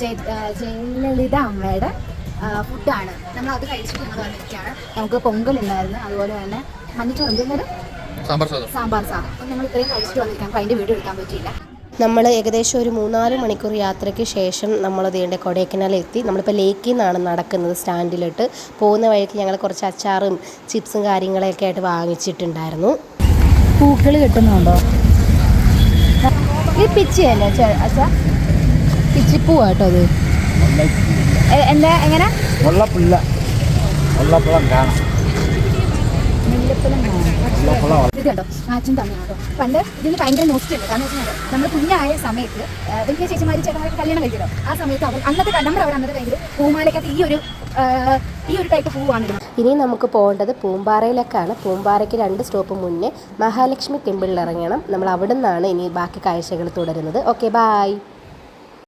ജയലളിത അമ്മയുടെ ഫുഡാണ്. നമ്മൾ അത് കഴിച്ചിട്ട് ഞങ്ങൾ വന്നിരിക്കുകയാണ്. നമുക്ക് പൊങ്കലുണ്ടായിരുന്നു, അതുപോലെ തന്നെ മഞ്ഞച്ചോറ് എന്തെങ്കിലും സാമ്പാർ സാധനം. അപ്പം ഞങ്ങൾ ഇത്രയും കഴിച്ചിട്ട് വന്നിരിക്കാം. അപ്പോൾ അതിൻ്റെ വീഡിയോ എടുക്കാൻ പറ്റിയില്ല. നമ്മൾ ഏകദേശം ഒരു 3-4 മണിക്കൂർ യാത്രയ്ക്ക് ശേഷം നമ്മൾ അതേണ്ട കൊടൈക്കനാലെത്തി. നമ്മളിപ്പോൾ ലേക്കിൽ നിന്നാണ് നടക്കുന്നത്. സ്റ്റാൻഡിലിട്ട് പോകുന്ന വഴിക്ക് ഞങ്ങൾ കുറച്ച് അച്ചാറും ചിപ്സും കാര്യങ്ങളൊക്കെ ആയിട്ട് വാങ്ങിച്ചിട്ടുണ്ടായിരുന്നു. പൂക്കൾ കിട്ടുന്നുണ്ടോ? ഇത് പിച്ചിയല്ലേ അച്ഛാ? പിച്ചിപ്പൂവാ കേട്ടോ അത്. എന്താ എങ്ങനെ ഇത് കേട്ടോ മാച്ചും തന്നെയാണ് കേട്ടോ. പണ്ട് ഇതിന് ഭയങ്കര നോസ്റ്റ് ഉണ്ട്. കാരണം വെച്ചാൽ നമ്മൾ കുഞ്ഞായ സമയത്ത് വലിയ ചേച്ചിമാരി ചേട്ടന്മാരൊക്കെ കല്യാണം കഴിക്കുമല്ലോ. ആ സമയത്ത് അവർ അന്നത്തെ കടമ്പർ അവിടെ അന്നത്തെ ഭയങ്കര പൂമാലയ്ക്കകത്ത് ഈ ഒരു ടൈപ്പ് പൂവാണ് ഇടുന്നത്. ഇനി നമുക്ക് പോകേണ്ടത് പൂമ്പാറയിലേക്കാണ്. പൂമ്പാറയ്ക്ക് 2 സ്റ്റോപ്പ് മുന്നേ മഹാലക്ഷ്മി ടെമ്പിളിൽ ഇറങ്ങണം. നമ്മൾ അവിടെ നിന്നാണ് ഇനി ബാക്കി കാഴ്ചകൾ തുടരുന്നത്. Okay, bye.